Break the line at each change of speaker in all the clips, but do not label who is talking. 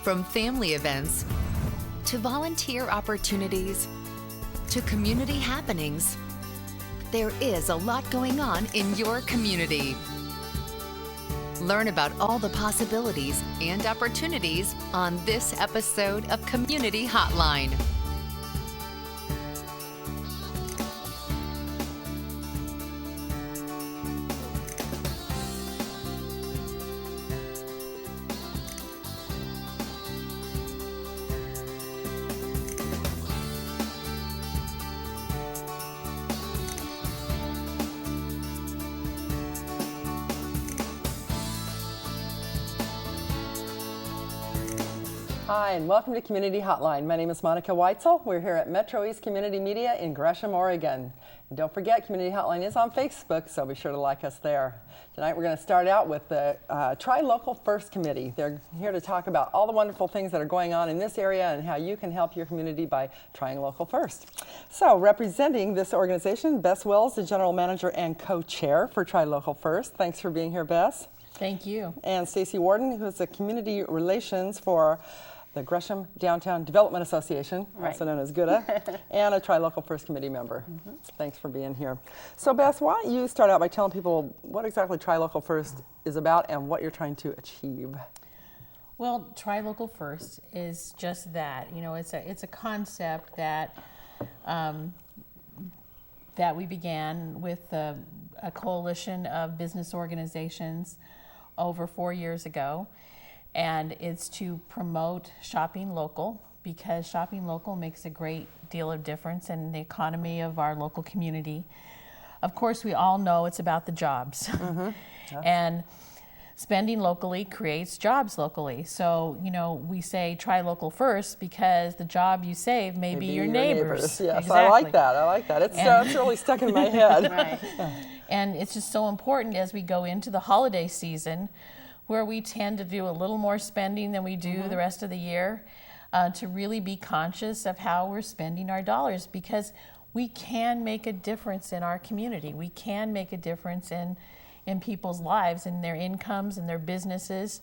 From family events to volunteer opportunities to community happenings, there is a lot going on in your community. Learn about all the possibilities and opportunities on this episode of Community Hotline.
Hi, and welcome to Community Hotline. My name is Monica Weitzel. We're here at Metro East Community Media in Gresham, Oregon. And don't forget, Community Hotline is on Facebook, so be sure to like us there. Tonight we're going to start out with the Try Local First Committee. They're here to talk about all the wonderful things that are going on in this area and how you can help your community by trying local first. So, representing this organization, Bess Wells, the General Manager and Co-Chair for Try Local First. Thanks for being here, Bess.
Thank you.
And Stacy Warden, who is the Community Relations for the Gresham Downtown Development Association, also known as GUDA, and a Try Local First Committee member. Thanks for being here. So Bess, why don't you start out by telling people what exactly Try Local First is about and what you're trying to achieve?
Well, Try Local First is just that. You know, it's a concept that that we began with a coalition of business organizations over 4 years ago. And it's to promote shopping local, because shopping local makes a great deal of difference in the economy of our local community. Of course, we all know it's about the jobs. And spending locally creates jobs locally. So, you know, we say try local first because the job you save may be your neighbors.
Yes,
exactly.
I like that. It's really stuck in my head.
Right. And it's just so important as we go into the holiday season, where we tend to do a little more spending than we do the rest of the year, to really be conscious of how we're spending our dollars, because we can make a difference in our community. We can make a difference in people's lives and their incomes and their businesses.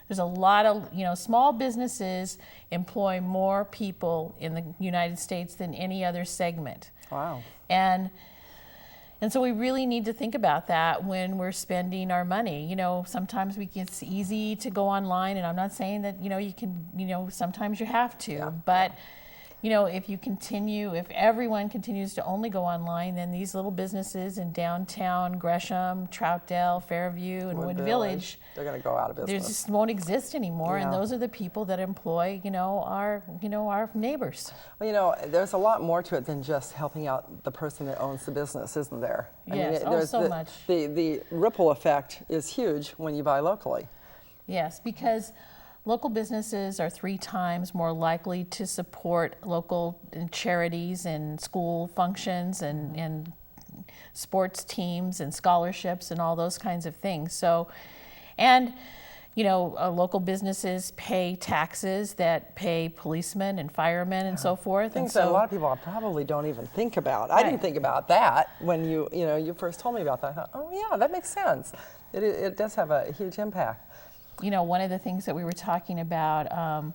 There's a lot of, small businesses employ more people in the United States than any other segment.
Wow.
And so we really need to think about that when we're spending our money. You know, sometimes it's easy to go online, and I'm not saying that, you can, sometimes you have to, but if everyone continues to only go online, then these little businesses in downtown Gresham, Troutdale, Fairview, and Wood Village,
they're going to go out of business.
They just won't exist anymore, and those are the people that employ, our neighbors.
Well, there's a lot more to it than just helping out the person that owns the business, isn't there?
Yes,
there's
so much.
The ripple effect is huge when you buy locally.
Yes, because local businesses are 3 times more likely to support local charities and school functions and sports teams and scholarships and all those kinds of things. So, and local businesses pay taxes that pay policemen and firemen and so forth.
Things that a lot of people probably don't even think about. I didn't think about that when you first told me about that. I thought, oh yeah, that makes sense. It does have a huge impact.
One of the things that we were talking about,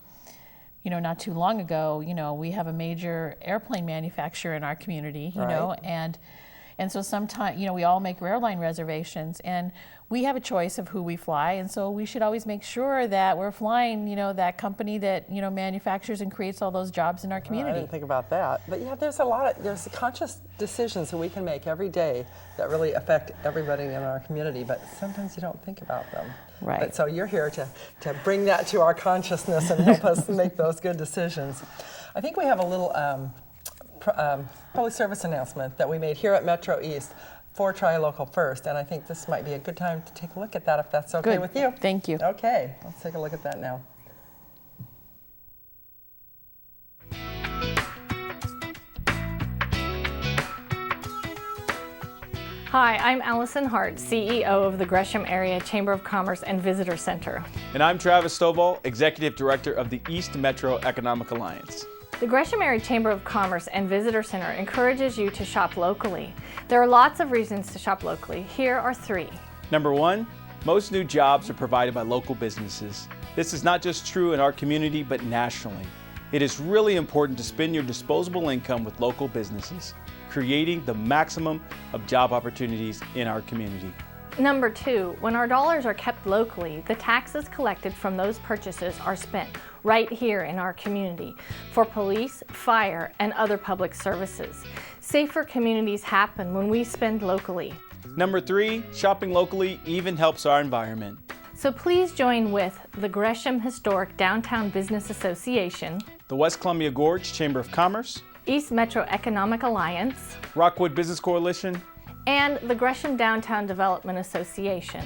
not too long ago, we have a major airplane manufacturer in our community, and so sometimes, we all make airline reservations, and we have a choice of who we fly, and so we should always make sure that we're flying, that company that, manufactures and creates all those jobs in our community.
I didn't think about that. But yeah, there's conscious decisions that we can make every day that really affect everybody in our community, but sometimes you don't think about them.
Right.
But so you're here to bring that to our consciousness and help us make those good decisions. I think we have a little public service announcement that we made here at Metro East for Try Local First, and I think this might be a good time to take a look at that if that's okay with you.
Thank you.
Okay, let's take a look at that now.
Hi, I'm Allison Hart, CEO of the Gresham Area Chamber of Commerce and Visitor Center.
And I'm Travis Stovall, Executive Director of the East Metro Economic Alliance.
The Gresham Area Chamber of Commerce and Visitor Center encourages you to shop locally. There are lots of reasons to shop locally. Here are 3.
Number 1, Most new jobs are provided by local businesses. This is not just true in our community, but nationally. It is really important to spend your disposable income with local businesses, creating the maximum of job opportunities in our community.
Number 2, when our dollars are kept locally, the taxes collected from those purchases are spent right here in our community for police, fire, and other public services. Safer communities happen when we spend locally.
Number 3, shopping locally even helps our environment.
So please join with the Gresham Historic Downtown Business Association,
The West Columbia Gorge Chamber of Commerce,
East Metro Economic Alliance,
Rockwood Business Coalition,
and the Gresham Downtown Development Association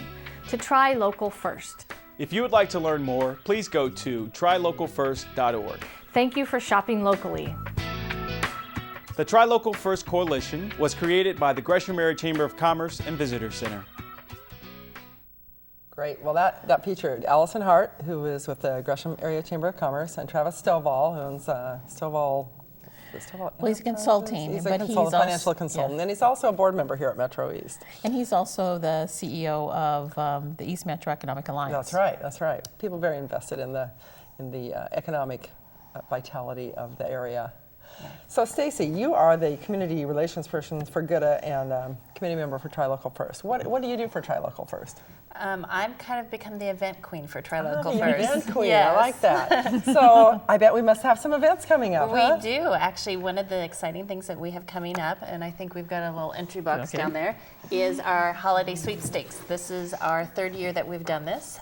to try local first.
If you would like to learn more, please go to trylocalfirst.org.
Thank you for shopping locally.
The Try Local First Coalition was created by the Gresham Area Chamber of Commerce and Visitor Center.
Great. Well, that featured Allison Hart, who is with the Gresham Area Chamber of Commerce, and Travis Stovall, who owns Stovall.
Well, he's consulting,
He's
but
a
he's
financial
also,
consultant,
yes.
and he's also a board member here at Metro East.
And he's also the CEO of the East Metro Economic Alliance.
That's right. That's right. People very invested in the economic vitality of the area. So, Stacy, you are the community relations person for GUDA and committee member for Try Local First. What do you do for Try Local First?
I'm kind of become the event queen for Try Local
The
First.
event queen.
Yes.
I like that. So I bet we must have some events coming up.
We do. Actually, one of the exciting things that we have coming up, and I think we've got a little entry box down there, is our holiday sweepstakes. This is our 3rd year that we've done this.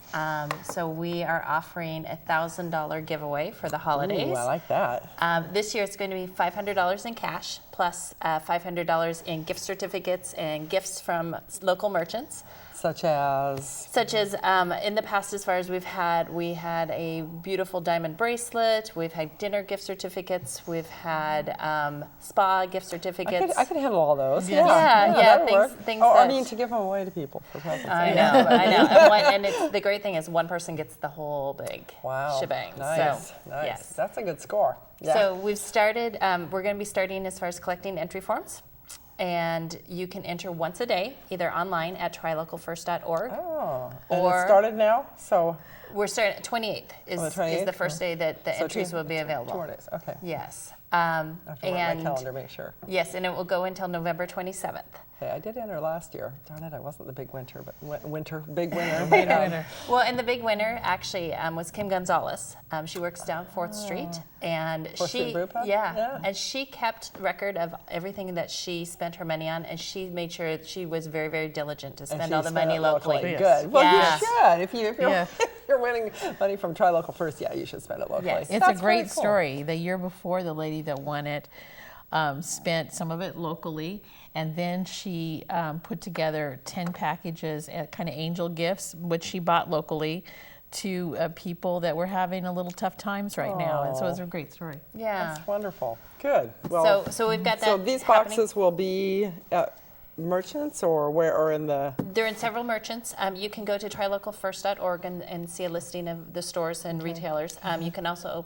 So we are offering a $1,000 giveaway for the holidays.
Ooh, I like that.
This year it's going to be $500 in cash plus $500 in gift certificates and gifts from local merchants.
Such as
In the past, as far as we had a beautiful diamond bracelet. We've had dinner gift certificates. We've had spa gift certificates.
I could handle all those.
Yeah,
that'll work.
things
I
that-
mean, to give them away to people for presents.
I know. And the great thing is one person gets the whole big
Wow.
shebang.
Nice.
So,
Nice.
yes.
That's a good score. Yeah.
So we've started, we're going to be starting as far as collecting entry forms. And you can enter once a day, either online at trylocalfirst.org.
Oh, and
or
it started now? So
we're starting at 28th is
the 28th?
is the first day that the
So
entries will be
2
available.
more days. Okay.
Yes.
I have to mark my calendar, make sure.
Yes, and it will go until November 27th.
Okay, I did enter last year. Darn it, I wasn't the big winner, but big winner.
Big winner.
Well, and the big winner actually was Kim Gonzalez. She works down 4th Street, and
4th Street Brew Pub? Yeah.
and she kept record of everything that she spent her money on, and she made sure that she was very, very diligent to spend all the money locally.
Yes.
Good. Well,
Yes.
you should. If you're
Yeah.
if you're winning money from Try Local First, yeah, you should spend it locally.
Yes.
It's
That's
a great
very cool.
story. The year before, the lady that won it spent some of it locally, and then she put together 10 packages, kind of angel gifts, which she bought locally to people that were having a little tough times right now. And so it's a great story.
Yeah.
That's wonderful. Good. Well,
So we've got that.
so these
happening.
boxes will be at merchants or where or in the.
They're in several merchants. You can go to trylocalfirst.org and see a listing of the stores and retailers. You can also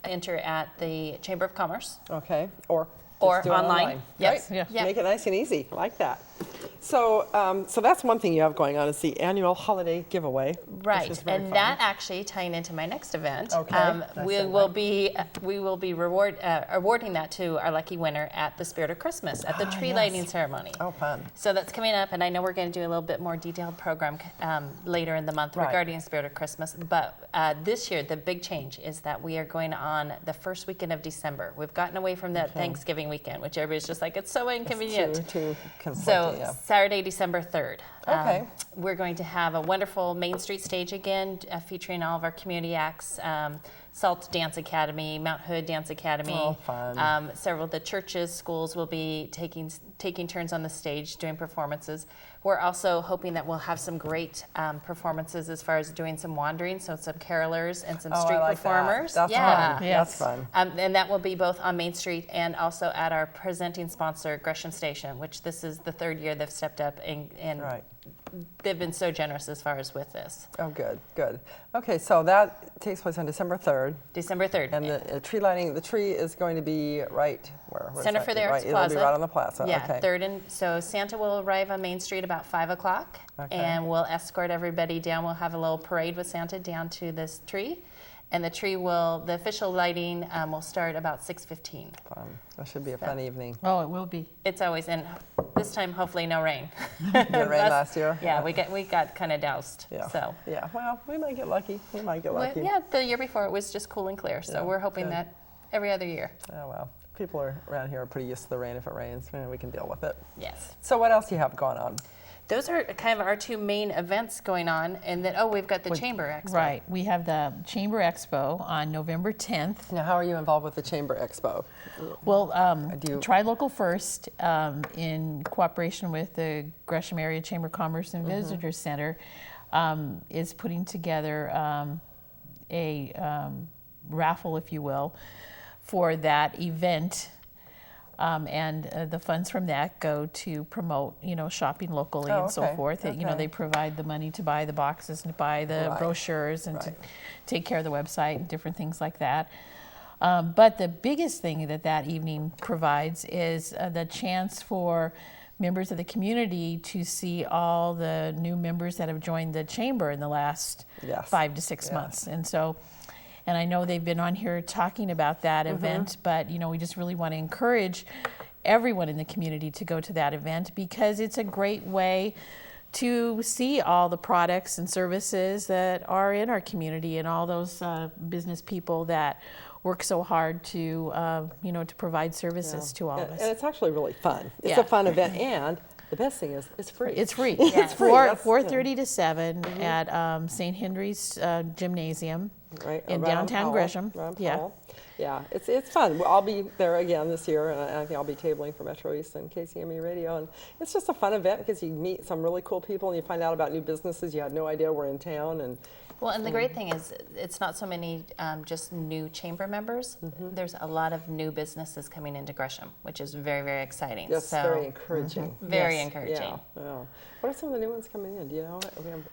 enter at the Chamber of Commerce.
Okay. Or
Or
just do it
online. Yes.
Right?
Yeah.
Yep.
Make it nice and easy. I like that. So, so that's one thing you have going on is the annual holiday giveaway.
Right,
Which is very
and
fun.
that actually tying into my next event.
Okay, nice
we will be awarding that to our lucky winner at the Spirit of Christmas at the tree lighting ceremony.
Oh, fun.
So that's coming up, and I know we're going to do a little bit more detailed program later in the month
Right.
regarding Spirit of Christmas. But this year, the big change is that we are going on the first weekend of December. We've gotten away from that Thanksgiving weekend, which everybody's just like, it's so inconvenient.
Too conflicting,
So
yeah.
Saturday, December 3rd.
Okay.
We're going to have a wonderful Main Street stage again, featuring all of our community acts. Salt Dance Academy, Mount Hood Dance Academy.
Oh, fun.
Several of the churches, schools will be taking turns on the stage doing performances. We're also hoping that we'll have some great performances as far as doing some wandering, so some carolers and some street
I like
performers.
That. That's
yeah.
fun.
Yes.
That's fun.
And that will be both on Main Street and also at our presenting sponsor, Gresham Station, which this is the 3rd year they've stepped up and
Right.
they've been so generous as far as with this.
Oh, good, good. Okay, so that takes place on December 3rd.
December 3rd.
And the tree lighting, the tree is going to be right where? Where's
Center
that?
for the Arts
It'll
Plaza.
be right on the plaza.
Yeah,
Okay.
3rd and so Santa will arrive on Main Street about 5 o'clock,
Okay.
and we'll escort everybody down. We'll have a little parade with Santa down to this tree, and the official lighting will start about 6:15.
Fun. That should be a fun evening.
Oh, it will be.
It's always, and this time hopefully no rain.
Did it rain last year?
Yeah, we got kind of doused.
Yeah.
So.
Yeah. Well, we might get lucky. We might get
Well,
lucky.
yeah, the year before it was just cool and clear, so
Yeah,
we're hoping
good.
that every other year.
Oh well. People around here are pretty used to the rain. If it rains, we can deal with it.
Yes.
So what else do you have going on?
Those are kind of our two main events going on, and then we've got the Chamber Expo.
Right. We have the Chamber Expo on November 10th.
Now, how are you involved with the Chamber Expo?
Well,
Do you-
Try Local First, in cooperation with the Gresham Area Chamber of Commerce and Visitors Center, is putting together a raffle, if you will, for that event. And the funds from that go to promote, shopping locally and so
okay,
forth.
okay.
They provide the money to buy the boxes and to buy the
Right,
brochures and to
right.
take care of the website and different things like that. But the biggest thing that evening provides is the chance for members of the community to see all the new members that have joined the chamber in the last
Yes.
5 to 6
Yes.
months. And I know they've been on here talking about that event, but we just really want to encourage everyone in the community to go to that event because it's a great way to see all the products and services that are in our community and all those business people that work so hard to to provide services to all of us.
And it's actually really fun. It's
Yeah.
a fun event, and the best thing is it's free.
It's free.
It's free.
4:30 to 7 at St. Henry's Gymnasium
Right,
in
around
downtown
Powell,
Gresham.
around
Yeah.
Powell. Yeah, it's fun. I'll be there again this year, and I think I'll be tabling for Metro East and KCME Radio. And it's just a fun event because you meet some really cool people and you find out about new businesses you had no idea were in town. And
Well, and the great thing is it's not so many just new chamber members. There's a lot of new businesses coming into Gresham, which is very, very exciting.
that's
So,
very encouraging.
Very
Yes,
encouraging.
Yeah, yeah. What are some of the new ones coming in? Do you know?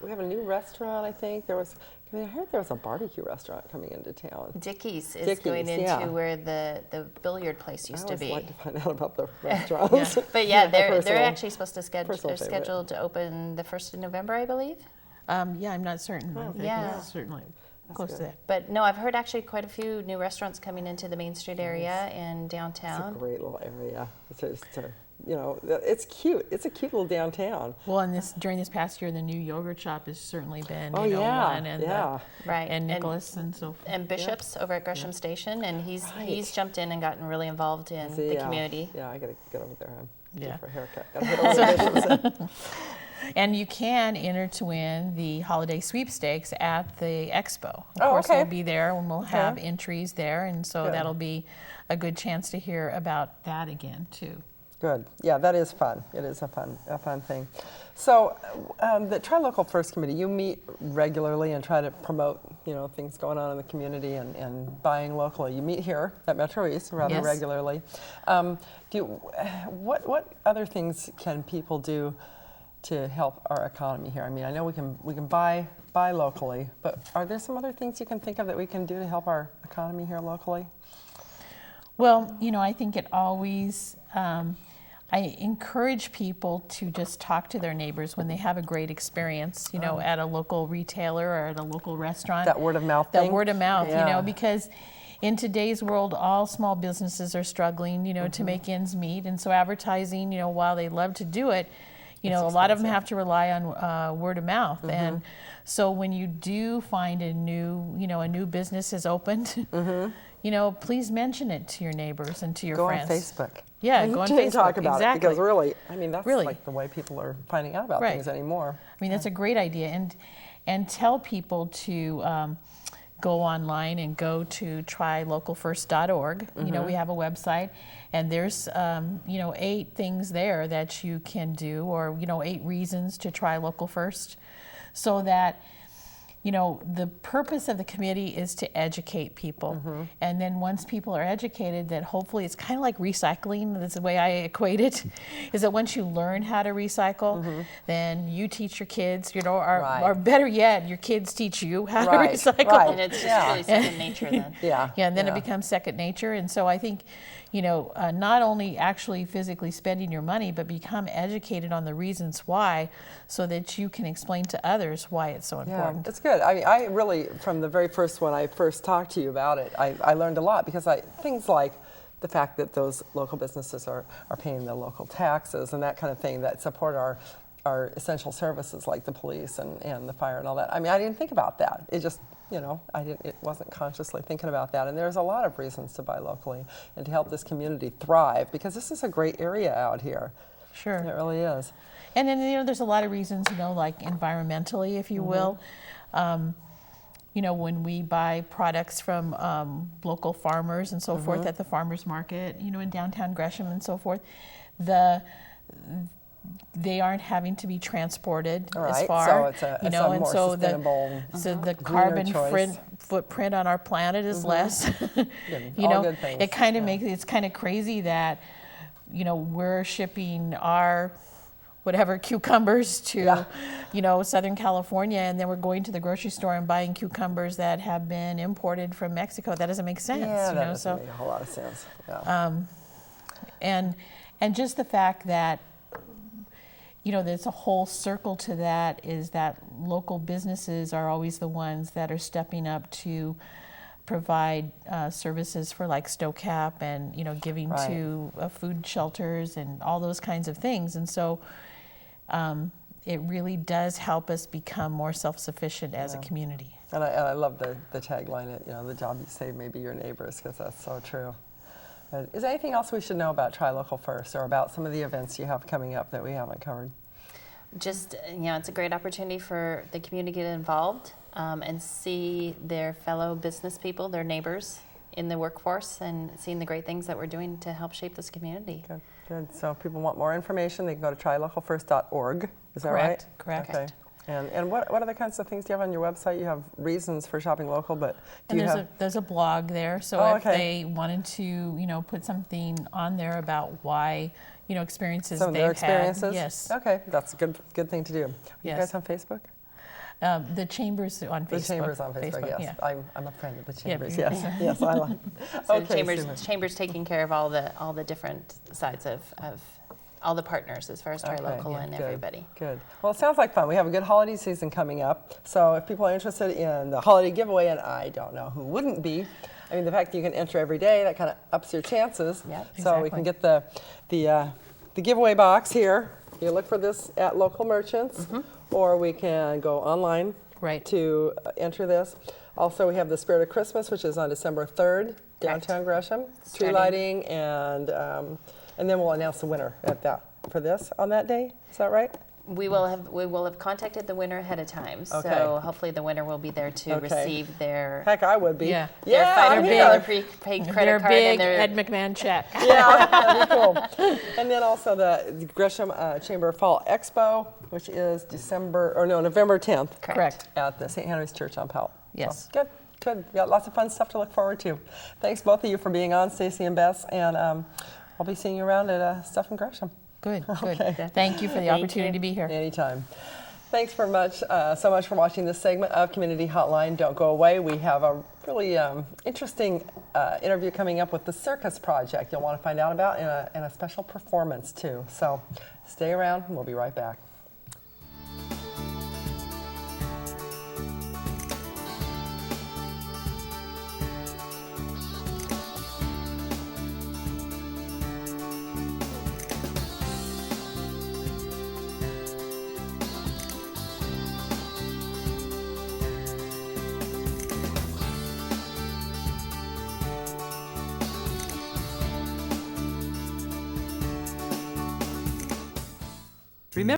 We have a new restaurant, I think. I heard there was a barbecue restaurant coming into town.
Dickies is
Dickies,
going into
yeah.
where the billiard place used
I
to
always
be.
like to find out about the restaurants.
But yeah,
My
they're
personal-
actually supposed to
personal
they're
favorite.
scheduled to open the 1st of November, I believe.
Yeah, I'm not certain. I think
Yeah.
it's certainly close to
good.
that.
But no, I've heard actually quite a few new restaurants coming into the Main Street area and
It's a
downtown.
great little area. It's cute. It's a cute little downtown.
Well, and during this past year, the new yogurt shop has certainly been,
Oh,
you know,
yeah,
one, and
yeah.
Right.
and Nicholas and so forth.
And Bishop's over at Gresham Station, and he's jumped in and gotten really involved in the community.
Yeah, I gotta get over there. I'm due
Yeah.
for a haircut. Gotta hit over the Bishops.
And you can enter to win the holiday sweepstakes at the expo. Of
Oh,
course,
okay.
we'll be there and we'll have entries there, and so
Good.
that'll be a good chance to hear about that again too.
Good. Yeah, that is fun. It is a fun thing. So, the Try Local First Committee, you meet regularly and try to promote, things going on in the community and buying locally. You meet here at Metro East rather
Yes.
regularly. What other things can people do to help our economy here? I mean, I know we can buy locally, but are there some other things you can think of that we can do to help our economy here locally?
Well, I think it always, I encourage people to just talk to their neighbors when they have a great experience, at a local retailer or at a local restaurant.
That word of mouth
That
thing?
word of mouth,
Yeah.
because in today's world, all small businesses are struggling, to make ends meet. And so advertising, while they love to do it, a lot of them have to rely on word of mouth. And so when you do find a new business has opened, please mention it to your neighbors and to your
Go
friends.
on Facebook.
Yeah,
and
go on
to
Facebook.
talk about
exactly.
it, because really, that's
Really.
like the way people are finding out about
Right.
things anymore.
I mean, that's a great idea, and tell people to go online and go to trylocalfirst.org. We have a website, and there's 8 things there that you can do, or 8 reasons to try local first, so that you know, the purpose of the committee is to educate people. And then once people are educated, that hopefully it's kind of like recycling. That's the way I equate it, is that once you learn how to recycle, then you teach your kids, you know, or better yet, your kids teach you how to recycle.
And it's just really second nature then.
Yeah, and then it becomes second nature. And so I think, you know, not only actually physically spending your money, but become educated on the reasons why, so that you can explain to others why it's so important.
It's good. I mean, I really, from the very first when I first talked to you about it, I learned a lot, because things like the fact that those local businesses are paying the local taxes and that kind of thing that support our essential services like the police and the fire and all that. I mean, I didn't think about that. It just, you know, it wasn't consciously thinking about that. And there's a lot of reasons to buy locally and to help this community thrive, because this is a great area out here.
Sure.
It really is.
And then, you know, there's a lot of reasons, you know, like environmentally, if you will. You know, when we buy products from local farmers and so forth at the farmers market, you know, in downtown Gresham and so forth, they aren't having to be transported as far,
so
you know, and
more
so
sustainable,
the carbon footprint on our planet is less. You know, it kind of makes it's kind of crazy that, you know, we're shipping our whatever cucumbers to, you know, Southern California, and then we're going to the grocery store and buying cucumbers that have been imported from Mexico. That doesn't make sense.
Yeah,
you
that
know,
doesn't make a whole lot of sense. Yeah.
And just the fact that, you know, there's a whole circle to that, is that local businesses are always the ones that are stepping up to provide services for like StoCap and, you know, giving to food shelters and all those kinds of things. And so it really does help us become more self-sufficient as a community.
And I love the tagline, you know, the job you save may be your neighbors, because that's so true. Is there anything else we should know about Try Local First, or about some of the events you have coming up that we haven't covered?
Just, you know, it's a great opportunity for the community to get involved and see their fellow business people, their neighbors in the workforce, and seeing the great things that we're doing to help shape this community.
Good, good. So if people want more information, they can go to trylocalfirst.org. Is that right?
Correct.
Okay. And what other kinds of things do you have on your website? You have reasons for shopping local, but do you have...
There's a blog there, so if they wanted to, you know, put something on there about why, you know, experiences
some of their experiences?
had. Yes.
Okay, that's a good thing to do. Are you guys on Facebook?
The Chamber's on Facebook.
The Chamber's on Facebook, yes.
Yeah.
I'm a friend of the Chamber's,
Yeah.
yes. Yes, I like
So
okay,
Chamber's taking care of all the different sides of all the partners as far as Try Local and everybody.
Good. Well, it sounds like fun. We have a good holiday season coming up. So if people are interested in the holiday giveaway, and I don't know who wouldn't be, I mean, the fact that you can enter every day, that kind of ups your chances.
Yep,
so we can get the giveaway box here. You look for this at local merchants, or we can go online to enter this. Also, we have the Spirit of Christmas, which is on December 3rd, downtown Gresham. Tree lighting, and then we'll announce the winner for this on that day. Is that right?
We will have contacted the winner ahead of time, so hopefully the winner will be there to receive their.
Heck, I would be.
Yeah.
Their prepaid credit card
big
and their
Ed McMahon check.
Yeah, that'd be cool. And then also the Gresham Chamber Fall Expo, which is November 10th.
Correct.
At the St. Henry's Church on Pelt.
Yes.
So, good. We got lots of fun stuff to look forward to. Thanks both of you for being on, Stacy and Bess, and I'll be seeing you around at Stuff in Gresham.
Good. Thank you for the opportunity to be here.
Anytime. Thanks so much for watching this segment of Community Hotline. Don't go away. We have a really interesting interview coming up with the Circus Project you'll want to find out about, and a special performance too. So stay around and we'll be right back.